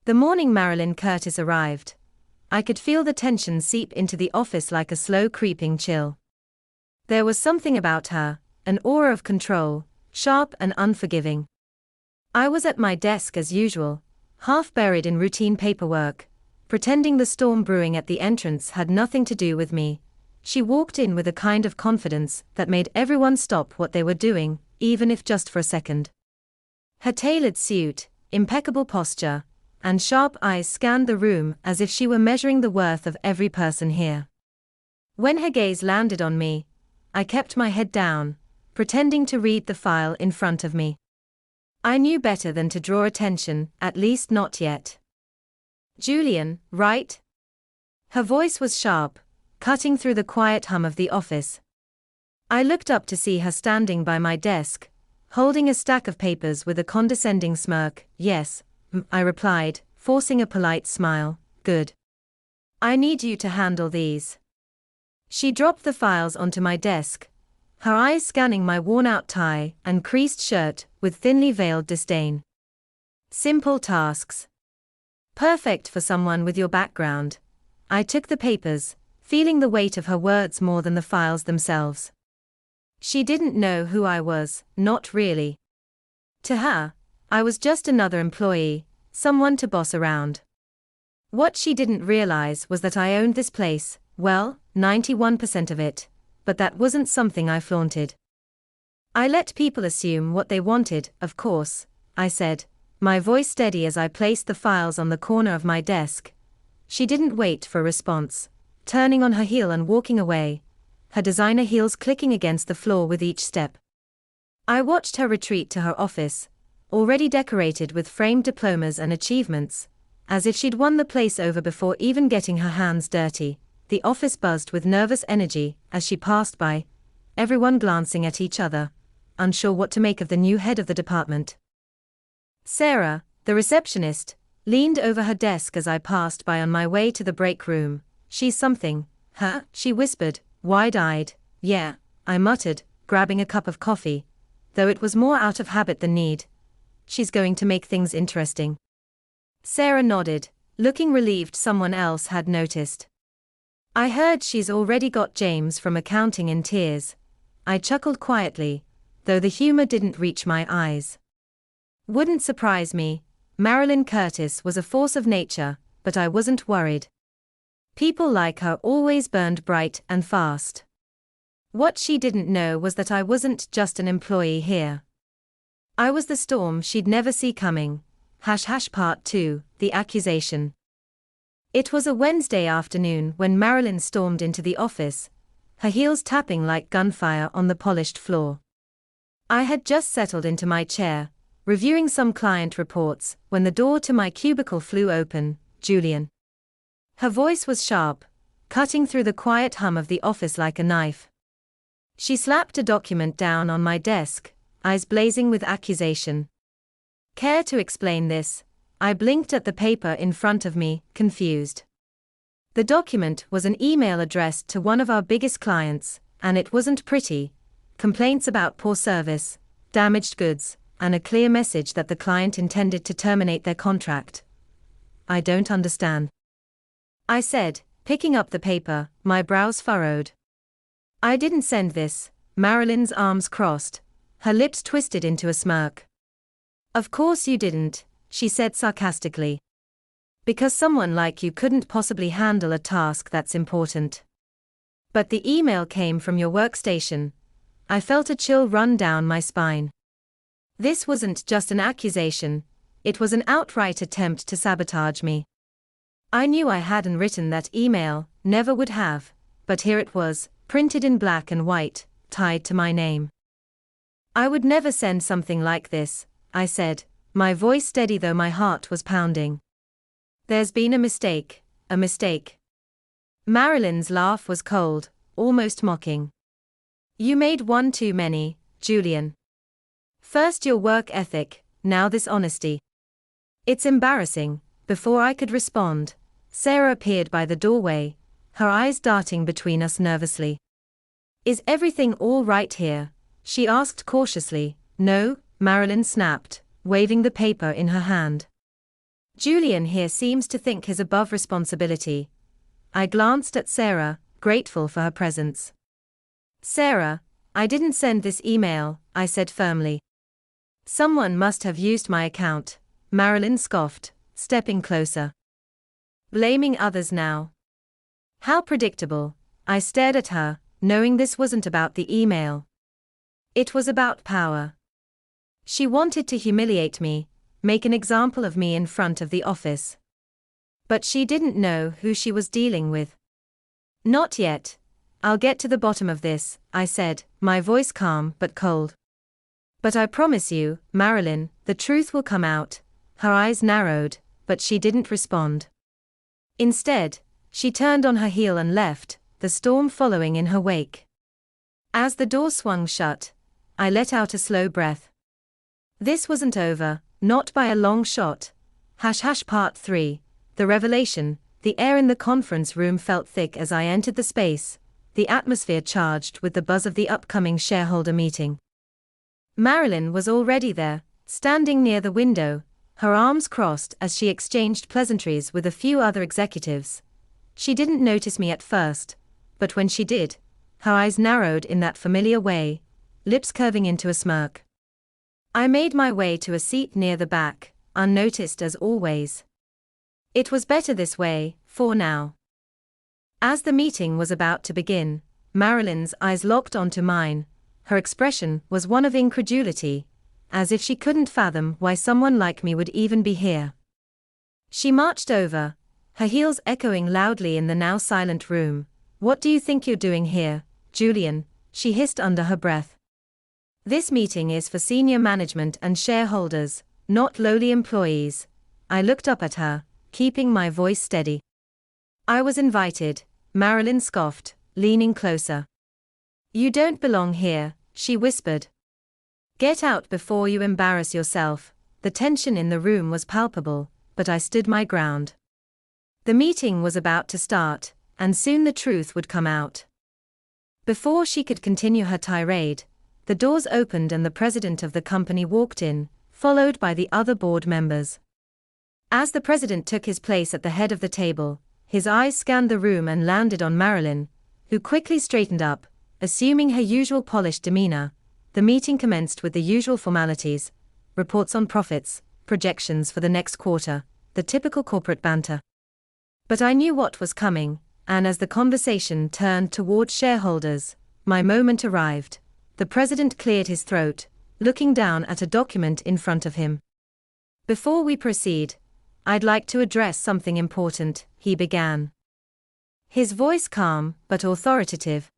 The morning Marilyn Curtis arrived, I could feel the tension seep into the office like a slow creeping chill. There was something about her, an aura of control, sharp and unforgiving. I was at my desk as usual, half buried in routine paperwork, pretending the storm brewing at the entrance had nothing to do with me. She walked in with a kind of confidence that made everyone stop what they were doing, even if just for a second. Her tailored suit, impeccable posture, and sharp eyes scanned the room as if she were measuring the worth of every person here. When her gaze landed on me, I kept my head down, pretending to read the file in front of me. I knew better than to draw attention, at least not yet. "Julian, right?" Her voice was sharp, cutting through the quiet hum of the office. I looked up to see her standing by my desk, holding a stack of papers with a condescending smirk. "Yes," I replied, forcing a polite smile. "Good. I need you to handle these." She dropped the files onto my desk, her eyes scanning my worn-out tie and creased shirt with thinly veiled disdain. "Simple tasks. Perfect for someone with your background." I took the papers, feeling the weight of her words more than the files themselves. She didn't know who I was, not really. To her, I was just another employee, someone to boss around. What she didn't realize was that I owned this place, well, 91% of it, but that wasn't something I flaunted. "I let people assume what they wanted, of course," I said, my voice steady as I placed the files on the corner of my desk. She didn't wait for a response, turning on her heel and walking away, her designer heels clicking against the floor with each step. I watched her retreat to her office, already decorated with framed diplomas and achievements, as if she'd won the place over before even getting her hands dirty. The office buzzed with nervous energy as she passed by, everyone glancing at each other, unsure what to make of the new head of the department. Sarah, the receptionist, leaned over her desk as I passed by on my way to the break room. "She's something, huh?" she whispered, wide-eyed. "Yeah," I muttered, grabbing a cup of coffee, though it was more out of habit than need. "She's going to make things interesting." Sarah nodded, looking relieved someone else had noticed. "I heard she's already got James from accounting in tears." I chuckled quietly, though the humor didn't reach my eyes. Wouldn't surprise me. Marilyn Curtis was a force of nature, but I wasn't worried. People like her always burned bright and fast. What she didn't know was that I wasn't just an employee here. I was the storm she'd never see coming. Part 2, the accusation. It was a Wednesday afternoon when Marilyn stormed into the office, her heels tapping like gunfire on the polished floor. I had just settled into my chair, reviewing some client reports, when the door to my cubicle flew open. "Julian." Her voice was sharp, cutting through the quiet hum of the office like a knife. She slapped a document down on my desk, eyes blazing with accusation. "Care to explain this?" I blinked at the paper in front of me, confused. The document was an email addressed to one of our biggest clients, and it wasn't pretty. Complaints about poor service, damaged goods, and a clear message that the client intended to terminate their contract. "I don't understand," I said, picking up the paper, my brows furrowed. "I didn't send this." Marilyn's arms crossed, her lips twisted into a smirk. "Of course you didn't," she said sarcastically. "Because someone like you couldn't possibly handle a task that's important." "But the email came from your workstation." I felt a chill run down my spine. This wasn't just an accusation, it was an outright attempt to sabotage me. I knew I hadn't written that email, never would have, but here it was, printed in black and white, tied to my name. "I would never send something like this," I said, my voice steady though my heart was pounding. "There's been a mistake, a mistake." Marilyn's laugh was cold, almost mocking. "You made one too many, Julian. First your work ethic, now this honesty. It's embarrassing." Before I could respond, Sarah appeared by the doorway, her eyes darting between us nervously. "Is everything all right here?" she asked cautiously. "No," Marilyn snapped, waving the paper in her hand. Julian here seems to think he's above responsibility. I glanced at Sarah, grateful for her presence. Sarah, I didn't send this email, I said firmly. Someone must have used my account, Marilyn scoffed, stepping closer. Blaming others now. How predictable. I stared at her, knowing this wasn't about the email. It was about power. She wanted to humiliate me, make an example of me in front of the office. But she didn't know who she was dealing with. Not yet. I'll get to the bottom of this, I said, my voice calm but cold. But I promise you, Marilyn, the truth will come out. Her eyes narrowed, but she didn't respond. Instead, she turned on her heel and left, the storm following in her wake. As the door swung shut, I let out a slow breath. This wasn't over, not by a long shot. Part 3. The revelation. The air in the conference room felt thick as I entered the space, the atmosphere charged with the buzz of the upcoming shareholder meeting. Marilyn was already there, standing near the window, her arms crossed as she exchanged pleasantries with a few other executives. She didn't notice me at first, but when she did, her eyes narrowed in that familiar way, lips curving into a smirk. I made my way to a seat near the back, unnoticed as always. It was better this way, for now. As the meeting was about to begin, Marilyn's eyes locked onto mine. Her expression was one of incredulity, as if she couldn't fathom why someone like me would even be here. She marched over, her heels echoing loudly in the now silent room. What do you think you're doing here, Julian? She hissed under her breath. This meeting is for senior management and shareholders, not lowly employees. I looked up at her, keeping my voice steady. I was invited, Marilyn scoffed, leaning closer. You don't belong here, she whispered. Get out before you embarrass yourself. The tension in the room was palpable, but I stood my ground. The meeting was about to start, and soon the truth would come out. Before she could continue her tirade, the doors opened and the president of the company walked in, followed by the other board members. As the president took his place at the head of the table, his eyes scanned the room and landed on Marilyn, who quickly straightened up, assuming her usual polished demeanor. The meeting commenced with the usual formalities, reports on profits, projections for the next quarter, the typical corporate banter. But I knew what was coming, and as the conversation turned toward shareholders, my moment arrived. The president cleared his throat, looking down at a document in front of him. Before we proceed, I'd like to address something important, he began. His voice calm, but authoritative.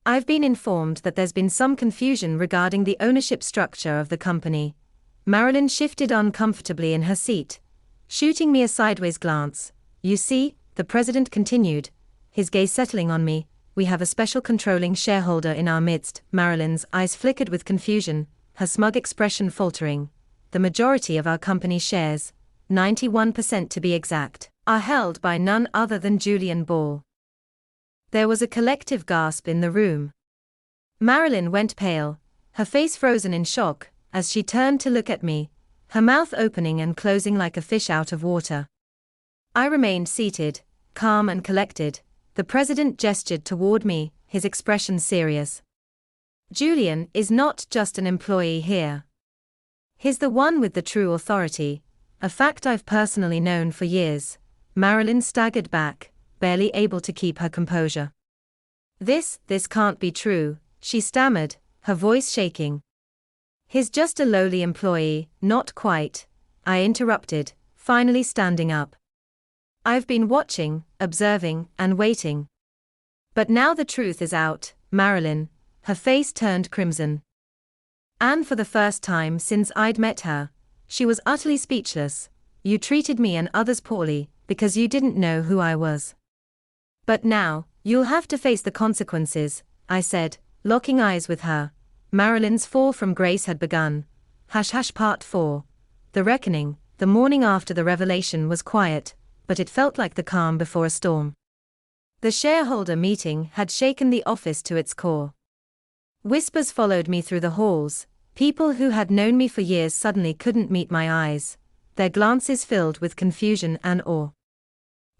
I've been informed that there's been some confusion regarding the ownership structure of the company. Marilyn shifted uncomfortably in her seat, shooting me a sideways glance. You see, the president continued, his gaze settling on me, we have a special controlling shareholder in our midst. Marilyn's eyes flickered with confusion, her smug expression faltering. The majority of our company shares, 91% to be exact, are held by none other than Julian Ball. There was a collective gasp in the room. Marilyn went pale, her face frozen in shock, as she turned to look at me, her mouth opening and closing like a fish out of water. I remained seated, calm and collected. The president gestured toward me, his expression serious. Julian is not just an employee here. He's the one with the true authority, a fact I've personally known for years. Marilyn staggered back, barely able to keep her composure. This can't be true, she stammered, her voice shaking. He's just a lowly employee, not quite, I interrupted, finally standing up. I've been watching, observing, and waiting. But now the truth is out, Marilyn, her face turned crimson. And for the first time since I'd met her, she was utterly speechless. You treated me and others poorly, because you didn't know who I was. But now, you'll have to face the consequences, I said, locking eyes with her. Marilyn's fall from grace had begun. Part 4. The reckoning. The morning after the revelation was quiet, but it felt like the calm before a storm. The shareholder meeting had shaken the office to its core. Whispers followed me through the halls. People who had known me for years suddenly couldn't meet my eyes. their glances filled with confusion and awe.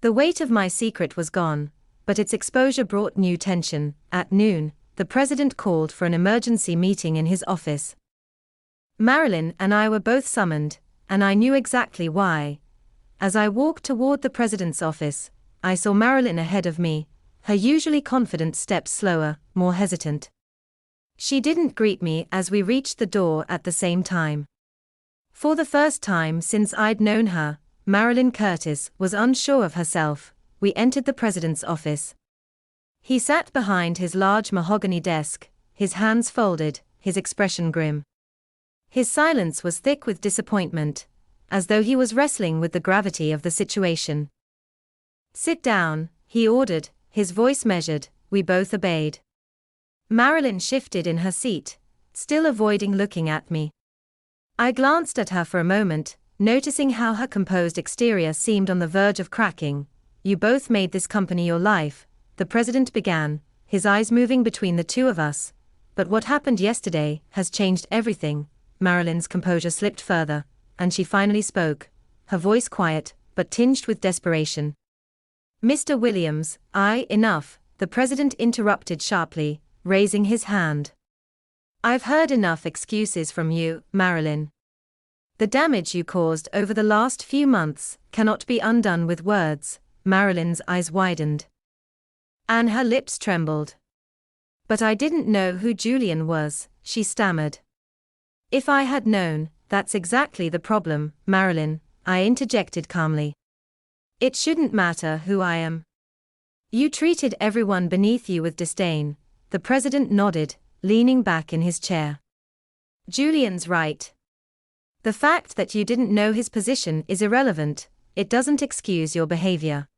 The weight of my secret was gone, but its exposure brought new tension. At noon, the president called for an emergency meeting in his office. Marilyn and I were both summoned, and I knew exactly why. As I walked toward the president's office, I saw Marilyn ahead of me, her usually confident steps slower, more hesitant. She didn't greet me as we reached the door at the same time. For the first time since I'd known her, Marilyn Curtis was unsure of herself. We entered the president's office. He sat behind his large mahogany desk, his hands folded, his expression grim. His silence was thick with disappointment, as though he was wrestling with the gravity of the situation. "Sit down," he ordered, his voice measured. We both obeyed. Marilyn shifted in her seat, still avoiding looking at me. I glanced at her for a moment, noticing how her composed exterior seemed on the verge of cracking. "You both made this company your life," the president began, his eyes moving between the two of us. "But what happened yesterday has changed everything." Marilyn's composure slipped further, and she finally spoke, her voice quiet, but tinged with desperation. "Mr. Williams, enough," the president interrupted sharply, raising his hand. "I've heard enough excuses from you, Marilyn. The damage you caused over the last few months cannot be undone with words." Marilyn's eyes widened, and her lips trembled. "But I didn't know who Julian was," she stammered. "If I had known, that's exactly the problem, Marilyn," I interjected calmly. "It shouldn't matter who I am. You treated everyone beneath you with disdain." The president nodded, leaning back in his chair. "Julian's right. The fact that you didn't know his position is irrelevant. It doesn't excuse your behavior.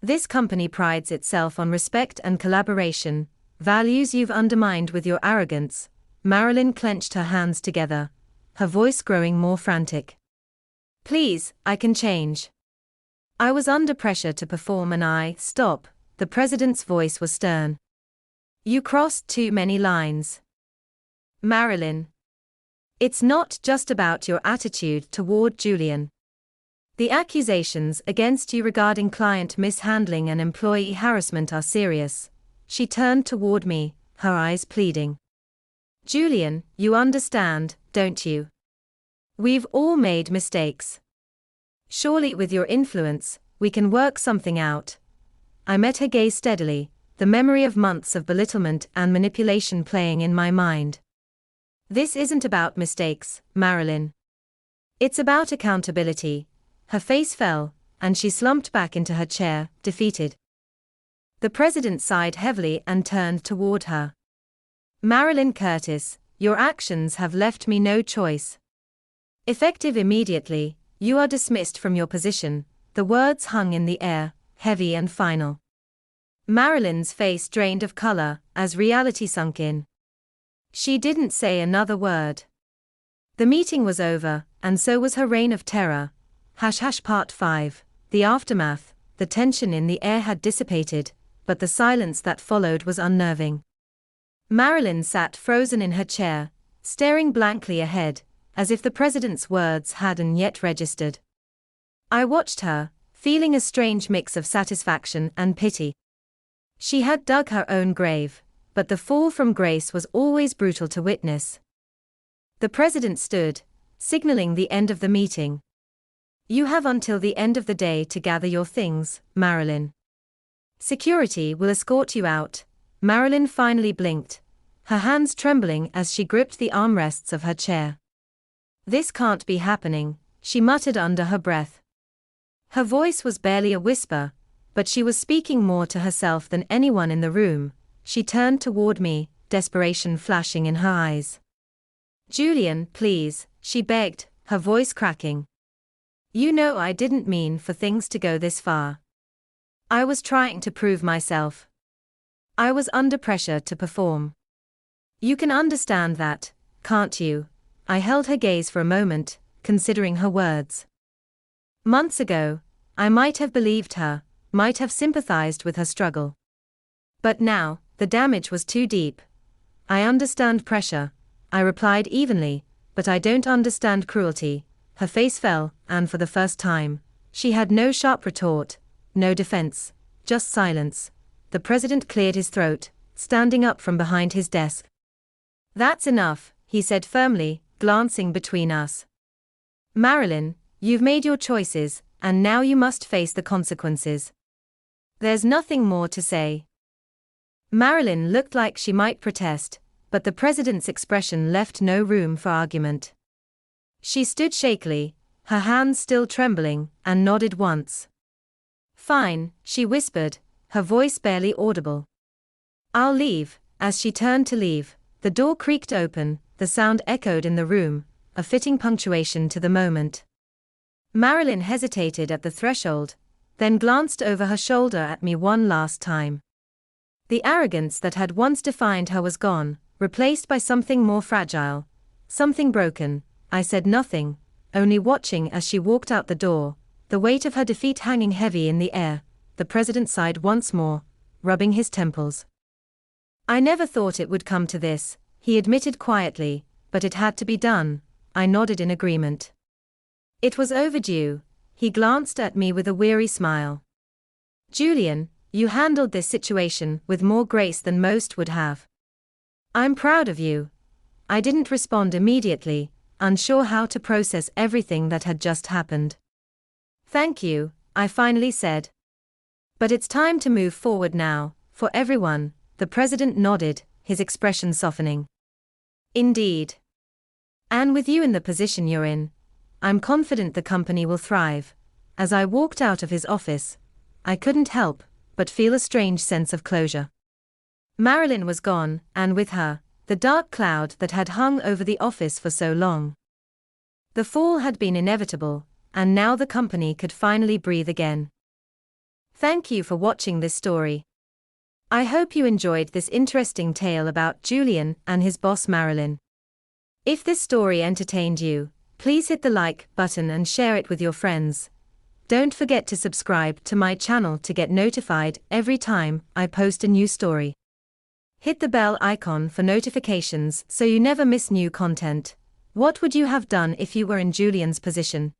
This company prides itself on respect and collaboration, values you've undermined with your arrogance." Marilyn clenched her hands together, her voice growing more frantic. "Please, I can change. I was under pressure to perform and stop." The president's voice was stern. "You crossed too many lines. Marilyn. It's not just about your attitude toward Julian. The accusations against you regarding client mishandling and employee harassment are serious." She turned toward me, her eyes pleading. "Julian, you understand, don't you? We've all made mistakes. Surely with your influence, we can work something out." I met her gaze steadily, the memory of months of belittlement and manipulation playing in my mind. "This isn't about mistakes, Marilyn. It's about accountability." Her face fell, and she slumped back into her chair, defeated. The president sighed heavily and turned toward her. "Marilyn Curtis, your actions have left me no choice. Effective immediately, you are dismissed from your position." The words hung in the air, heavy and final. Marilyn's face drained of color as reality sunk in. She didn't say another word. The meeting was over, and so was her reign of terror. Part 5. The aftermath. The tension in the air had dissipated, but the silence that followed was unnerving. Marilyn sat frozen in her chair, staring blankly ahead, as if the president's words hadn't yet registered. I watched her, feeling a strange mix of satisfaction and pity. She had dug her own grave, but the fall from grace was always brutal to witness. The president stood, signaling the end of the meeting. "You have until the end of the day to gather your things, Marilyn. Security will escort you out." Marilyn finally blinked, her hands trembling as she gripped the armrests of her chair. "This can't be happening," she muttered under her breath. Her voice was barely a whisper, but she was speaking more to herself than anyone in the room. She turned toward me, desperation flashing in her eyes. "Julian, please," she begged, her voice cracking. "You know I didn't mean for things to go this far. I was trying to prove myself. I was under pressure to perform. You can understand that, can't you?" I held her gaze for a moment, considering her words. Months ago, I might have believed her, might have sympathized with her struggle. But now, the damage was too deep. "I understand pressure," I replied evenly, "but I don't understand cruelty." Her face fell, and for the first time, she had no sharp retort, no defense, just silence. The president cleared his throat, standing up from behind his desk. "That's enough," he said firmly, glancing between us. "Marilyn, you've made your choices, and now you must face the consequences. There's nothing more to say." Marilyn looked like she might protest, but the president's expression left no room for argument. She stood shakily, her hands still trembling, and nodded once. "Fine," she whispered, her voice barely audible. "I'll leave." As she turned to leave, the door creaked open, the sound echoed in the room, a fitting punctuation to the moment. Marilyn hesitated at the threshold, then glanced over her shoulder at me one last time. The arrogance that had once defined her was gone, replaced by something more fragile, something broken. I said nothing, only watching as she walked out the door, the weight of her defeat hanging heavy in the air. The president sighed once more, rubbing his temples. "I never thought it would come to this," he admitted quietly, "but it had to be done." I nodded in agreement. "It was overdue." He glanced at me with a weary smile. "Julian, you handled this situation with more grace than most would have. I'm proud of you." I didn't respond immediately, unsure how to process everything that had just happened. "Thank you," I finally said. "But it's time to move forward now, for everyone." The president nodded, his expression softening. "Indeed. And with you in the position you're in, I'm confident the company will thrive." As I walked out of his office, I couldn't help but feel a strange sense of closure. Marilyn was gone, and with her, the dark cloud that had hung over the office for so long. The fall had been inevitable, and now the company could finally breathe again. Thank you for watching this story. I hope you enjoyed this interesting tale about Julian and his boss Marilyn. If this story entertained you, please hit the like button and share it with your friends. Don't forget to subscribe to my channel to get notified every time I post a new story. Hit the bell icon for notifications so you never miss new content. What would you have done if you were in Julian's position?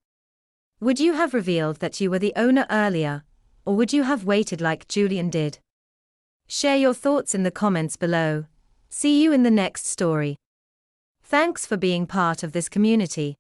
Would you have revealed that you were the owner earlier, or would you have waited like Julian did? Share your thoughts in the comments below. See you in the next story. Thanks for being part of this community.